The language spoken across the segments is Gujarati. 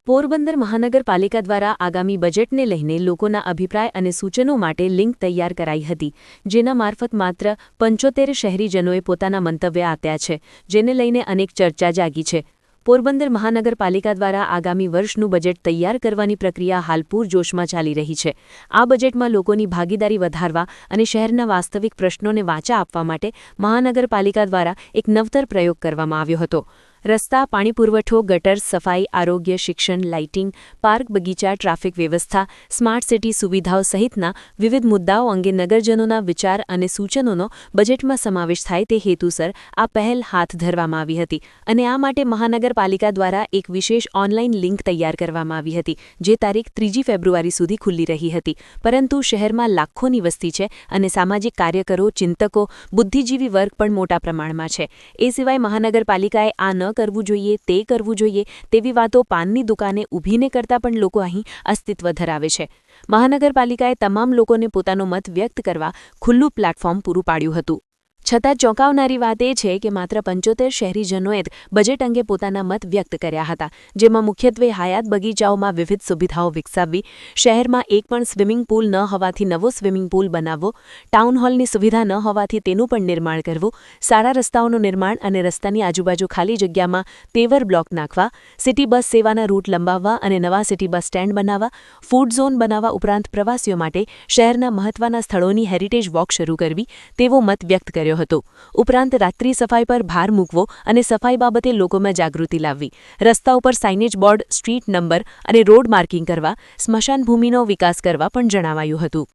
પોરબંદર મહાનગરપાલિકા દ્વારા આગામી બજેટને લઈને લોકોના અભિપ્રાય અને સૂચનો માટે લિંક તૈયાર કરાઈ હતી, જેના મારફત માત્ર 75 શહેરીજનોએ પોતાના મંતવ્ય આપ્યા છે, જેને લઈને અનેક ચર્ચા જાગી છે. પોરબંદર મહાનગરપાલિકા દ્વારા આગામી વર્ષનું બજેટ તૈયાર કરવાની પ્રક્રિયા હાલ પૂરજોશમાં ચાલી રહી છે. આ બજેટમાં લોકોની ભાગીદારી વધારવા અને શહેરના વાસ્તવિક પ્રશ્નોને વાચા આપવા માટે મહાનગરપાલિકા દ્વારા એક નવતર પ્રયોગ કરવામાં આવ્યો હતો. રસ્તા, પાણી પુરવઠો, ગટર, સફાઈ, આરોગ્ય, શિક્ષણ, લાઇટિંગ, પાર્ક બગીચા, ટ્રાફિક વ્યવસ્થા, સ્માર્ટ સિટી સુવિધાઓ સહિતના વિવિધ મુદ્દાઓ અંગે નગરજનોના વિચાર અને સૂચનોનો બજેટમાં સમાવેશ થાય તે હેતુસર આ પહેલ હાથ ધરવામાં આવી હતી અને આ માટે મહાનગરપાલિકા દ્વારા એક વિશેષ ઓનલાઈન લિંક તૈયાર કરવામાં આવી હતી, જે તારીખ 3 ફેબ્રુઆરી સુધી ખુલ્લી રહી હતી. પરંતુ શહેરમાં લાખોની વસ્તી છે અને સામાજિક કાર્યકરો, ચિંતકો, બુદ્ધિજીવી વર્ગ પણ મોટા પ્રમાણમાં છે. એ સિવાય મહાનગરપાલિકાએ આ ન કરવું જોઈએ, તે કરવું જોઈએ તેવી વાતો પાનની દુકાને ઊભીને કરતા પણ લોકો અહીં અસ્તિત્વ ધરાવે છે. મહાનગરપાલિકાએ તમામ લોકોને પોતાનો મત વ્યક્ત કરવા ખુલ્લું પ્લેટફોર્મ પૂરું પાડ્યું હતું. છતાં ચોંકાવનારી વાત એ છે કે માત્ર 75 શહેરીજનોએ જ બજેટ અંગે પોતાના મત વ્યક્ત કર્યા હતા, જેમાં મુખ્યત્વે હયાત બગીચાઓમાં વિવિધ સુવિધાઓ વિકસાવવી, શહેરમાં એક પણ સ્વિમિંગ પૂલ ન હોવાથી નવો સ્વિમિંગ પૂલ બનાવવો, ટાઉન હોલની સુવિધા ન હોવાથી તેનું પણ નિર્માણ કરવું, સારા રસ્તાઓનું નિર્માણ અને રસ્તાની આજુબાજુ ખાલી જગ્યામાં પેવર બ્લોક નાખવા, સિટી બસ સેવાના રૂટ લંબાવવા અને નવા સિટી બસ સ્ટેન્ડ બનાવવા, ફૂડ ઝોન બનાવવા ઉપરાંત પ્રવાસીઓ માટે શહેરના મહત્વના સ્થળોની હેરિટેજ વોક શરૂ કરવી તેવો મત વ્યક્ત કર્યો હતો. ઉપરાંત રાત્રિ સફાઈ પર ભાર મૂકવો અને સફાઈ બાબતે લોકોમાં જાગૃતિ લાવવી, રસ્તા ઉપર સાઇનેજ બોર્ડ, સ્ટ્રીટ નંબર અને રોડ માર્કિંગ કરવા, સ્મશાન ભૂમિનો વિકાસ કરવા પણ જણાવાયું હતું.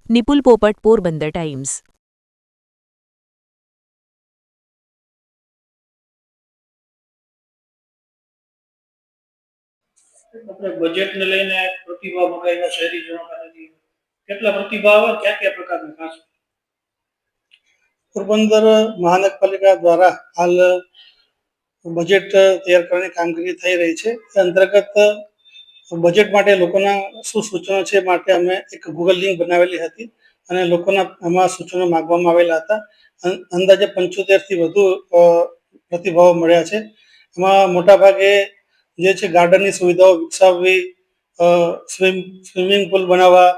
નિપુલ પોપટ, પોરબંદર ટાઈમ્સ. આપણે બજેટને લઈને પ્રતિભાવ મંગાવ્યા શહેરીજનો પાસેથી. કેટલા પ્રતિભાવ આવે, ક્યાં કયા પ્રકારના ખાસ? પોરબંદર મહાનગરપાલિકા દ્વારા હાલ બજેટ તૈયાર કરવાની કામગીરી થઈ રહી છે. એ અંતર્ગત બજેટ માટે લોકોના શું સૂચનો છે માટે અમે એક ગૂગલ લિંક બનાવેલી હતી અને લોકોના એમાં સૂચનો માગવામાં આવેલા હતા. અંદાજે 75થી વધુ પ્રતિભાવો મળ્યા છે. એમાં મોટાભાગે જે છે ગાર્ડનની સુવિધાઓ વિકસાવવી, સ્વિમિંગ પુલ બનાવવા,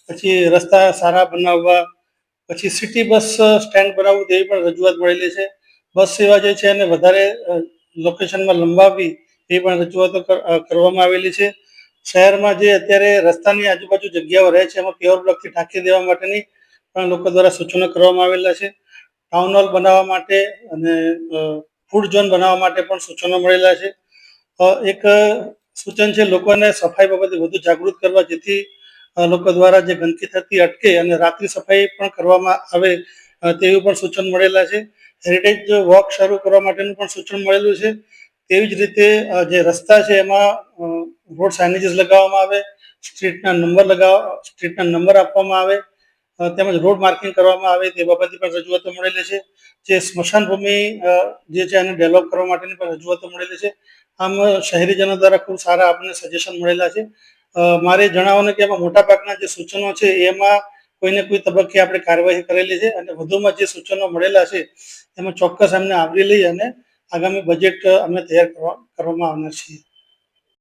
પછી રસ્તા સારા બનાવવા, પછી સિટી બસ સ્ટેન્ડ બનાવવું તેવી પણ રજૂઆત મળેલી છે. બસ સેવા જે છે એને વધારે લોકેશનમાં લંબાવવી એ પણ રજૂઆતો કરવામાં આવેલી છે. શહેરમાં જે અત્યારે રસ્તાની આજુબાજુ જગ્યાઓ રહે છે એમાં પેવર બ્લોકથી ઢાંકી દેવા માટેની પણ લોકો દ્વારા સૂચનો કરવામાં આવેલા છે. ટાઉન હોલ બનાવવા માટે અને ફૂડ ઝોન બનાવવા માટે પણ સૂચનો મળેલા છે. એક સૂચન છે લોકોને સફાઈ બાબતે વધુ જાગૃત કરવા, જેથી લોકો દ્વારા જે ગંદકી થતી અટકે અને રાત્રિ સફાઈ પણ કરવામાં આવે તેવું પણ સૂચન મળેલા છે. હેરિટેજ વોક શરૂ કરવા માટેનું પણ સૂચન મળેલું છે. તેવી જ રીતે જે રસ્તા છે એમાં રોડ સાઇનેજીસ લગાવવામાં આવે, સ્ટ્રીટના નંબર આપવામાં આવે, તેમજ રોડ માર્કિંગ કરવામાં આવે તે બાબતે પણ રજૂઆતો મળેલી છે. જે સ્મશાન ભૂમિ જે છે એને ડેવલપ કરવા માટેની પણ રજૂઆતો મળેલી છે. આમ શહેરીજનો દ્વારા ખૂબ સારા આપણને સજેશન મળેલા છે. મારે જણાવવાનું કે એમાં મોટાભાગના જે સૂચનો છે એમાં કોઈને કોઈ તબક્કે આપણે કાર્યવાહી કરેલી છે અને વધુમાં જે સૂચનો મળેલા છે એમાં ચોક્કસ અમને આવરી લઈ અને આગામી બજેટ અમે તૈયાર કરવામાં આવનાર છીએ.